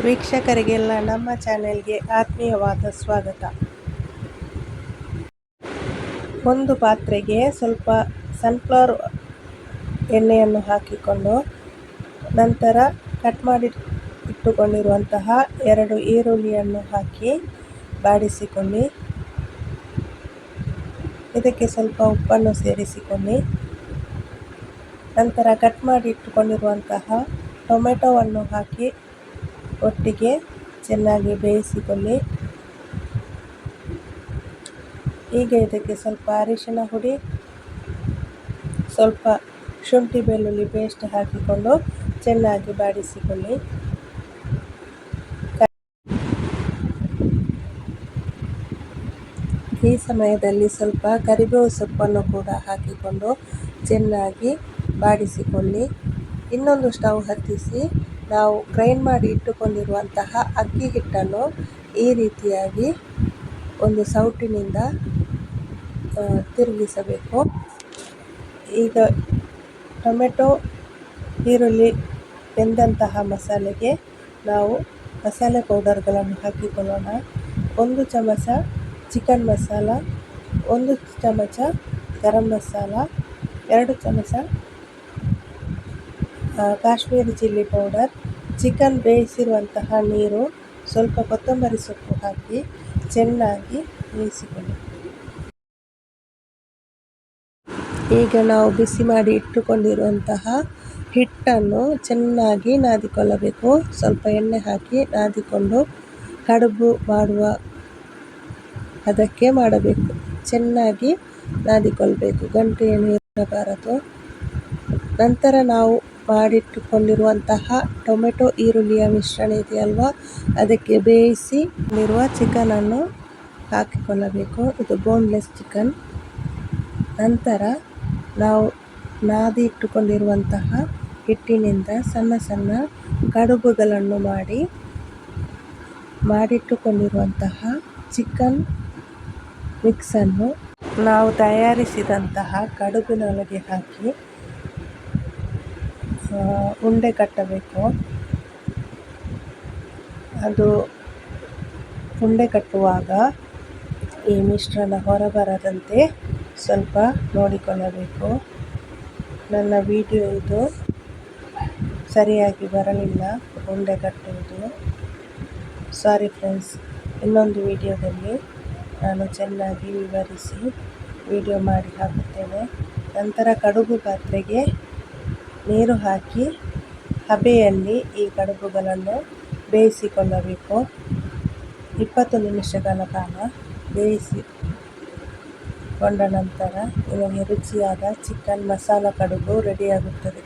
ವೀಕ್ಷಕರಿಗೆಲ್ಲ ನಮ್ಮ ಚಾನೆಲ್ಗೆ ಆತ್ಮೀಯವಾದ ಸ್ವಾಗತ. ಒಂದು ಪಾತ್ರೆಗೆ ಸ್ವಲ್ಪ ಸನ್ಫ್ಲವರ್ ಎಣ್ಣೆಯನ್ನು ಹಾಕಿಕೊಂಡು ನಂತರ ಕಟ್ ಮಾಡಿ ಇಟ್ಟುಕೊಂಡಿರುವಂತಹ 2 ಈರುಳ್ಳಿಯನ್ನು ಹಾಕಿ ಬಾಡಿಸಿಕೊಳ್ಳಿ. ಇದಕ್ಕೆ ಸ್ವಲ್ಪ ಉಪ್ಪನ್ನು ಸೇರಿಸಿಕೊಳ್ಳಿ. ನಂತರ ಕಟ್ ಮಾಡಿ ಇಟ್ಟುಕೊಂಡಿರುವಂತಹ ಟೊಮೆಟೊವನ್ನು ಹಾಕಿ ಒಟ್ಟಿಗೆ ಚೆನ್ನಾಗಿ ಬೇಯಿಸಿಕೊಳ್ಳಿ. ಈಗ ಇದಕ್ಕೆ ಸ್ವಲ್ಪ ಅರಿಶಿನ ಹುಡಿ, ಸ್ವಲ್ಪ ಶುಂಠಿ ಬೆಳ್ಳುಳ್ಳಿ ಪೇಸ್ಟ್ ಹಾಕಿಕೊಂಡು ಚೆನ್ನಾಗಿ ಬಾಡಿಸಿಕೊಳ್ಳಿ. ಈ ಸಮಯದಲ್ಲಿ ಸ್ವಲ್ಪ ಕರಿಬೇವು ಸೊಪ್ಪನ್ನು ಕೂಡ ಹಾಕಿಕೊಂಡು ಚೆನ್ನಾಗಿ ಬಾಡಿಸಿಕೊಳ್ಳಿ. ಇನ್ನೊಂದು ಸ್ಟವ್ ಹತ್ತಿಸಿ ನಾವು ಗ್ರೈಂಡ್ ಮಾಡಿ ಇಟ್ಟುಕೊಂಡಿರುವಂತಹ ಅಕ್ಕಿ ಹಿಟ್ಟನ್ನು ಈ ರೀತಿಯಾಗಿ ಒಂದು ಸೌಟಿನಿಂದ ತಿರುಗಿಸಬೇಕು. ಈಗ ಟೊಮೆಟೊ ಈರುಳ್ಳಿ ಬೆಂದಂತಹ ಮಸಾಲೆಗೆ ನಾವು ಮಸಾಲೆ ಪೌಡರ್ಗಳನ್ನು ಹಾಕಿಕೊಳ್ಳೋಣ. 1 ಚಮಚ ಚಿಕನ್ ಮಸಾಲ, 1 ಚಮಚ ಗರಂ ಮಸಾಲ, 2 ಚಮಚ ಕಾಶ್ಮೀರಿ ಚಿಲ್ಲಿ ಪೌಡರ್, ಚಿಕನ್ ಬೇಯಿಸಿರುವಂತಹ ನೀರು, ಸ್ವಲ್ಪ ಕೊತ್ತಂಬರಿ ಸೊಪ್ಪು ಹಾಕಿ ಚೆನ್ನಾಗಿ ಬೇಯಿಸಿಕೊಳ್ಳಿ. ಈಗ ನಾವು ಬಿಸಿ ಮಾಡಿ ಇಟ್ಟುಕೊಂಡಿರುವಂತಹ ಹಿಟ್ಟನ್ನು ಚೆನ್ನಾಗಿ ನಾದಿಕೊಳ್ಳಬೇಕು. ಸ್ವಲ್ಪ ಎಣ್ಣೆ ಹಾಕಿ ನಾದಿಕೊಂಡು ಕಡುಬು ಮಾಡುವ ಅದಕ್ಕೆ ಮಾಡಬೇಕು. ಚೆನ್ನಾಗಿ ನಾದಿಕೊಳ್ಬೇಕು, ಗಂಟು ಇರಬಾರದು. ನಂತರ ನಾವು ಮಾಡಿಟ್ಟುಕೊಂಡಿರುವಂತಹ ಟೊಮೆಟೊ ಈರುಳ್ಳಿಯ ಮಿಶ್ರಣ ಇದೆಯಲ್ವಾ, ಅದಕ್ಕೆ ಬೇಯಿಸಿರುವ ಚಿಕನನ್ನು ಹಾಕಿಕೊಳ್ಳಬೇಕು. ಇದು ಬೋನ್ಲೆಸ್ ಚಿಕನ್. ನಂತರ ನಾವು ನಾದಿ ಇಟ್ಟುಕೊಂಡಿರುವಂತಹ ಹಿಟ್ಟಿನಿಂದ ಸಣ್ಣ ಸಣ್ಣ ಕಡುಬುಗಳನ್ನು ಮಾಡಿಟ್ಟುಕೊಂಡಿರುವಂತಹ ಚಿಕನ್ ಮಿಕ್ಸನ್ನು ನಾವು ತಯಾರಿಸಿದಂತಹ ಕಡುಬಿನೊಳಗೆ ಹಾಕಿ ಉಂಡೆ ಕಟ್ಟಬೇಕು. ಅದು ಉಂಡೆ ಕಟ್ಟುವಾಗ ಈ ಮಿಶ್ರಣ ಹೊರಬರದಂತೆ ಸ್ವಲ್ಪ ನೋಡಿಕೊಳ್ಳಬೇಕು. ನನ್ನ ವಿಡಿಯೋ ಇದು ಸರಿಯಾಗಿ ಬರಲಿಲ್ಲ, ಉಂಡೆ ಕಟ್ಟುವುದು. Sorry friends. ಇನ್ನೊಂದು ವಿಡಿಯೋದಲ್ಲಿ ನಾನು ಚೆನ್ನಾಗಿ ವಿವರಿಸಿ ವಿಡಿಯೋ ಮಾಡಿ ಹಾಕುತ್ತೇನೆ. ನಂತರ ಕಡುಬು ಪಾತ್ರೆಗೆ ನೀರು ಹಾಕಿ ಹಬೆಯಲ್ಲಿ ಈ ಕಡುಬುಗಳನ್ನು ಬೇಯಿಸಿಕೊಳ್ಳಬೇಕು. 20 ನಿಮಿಷಗಳ ಕಾಲ ಬೇಯಿಸಿಕೊಂಡ ನಂತರ ನಿಮಗೆ ರುಚಿಯಾದ ಚಿಕನ್ ಮಸಾಲ ಕಡುಬು ರೆಡಿಯಾಗುತ್ತದೆ.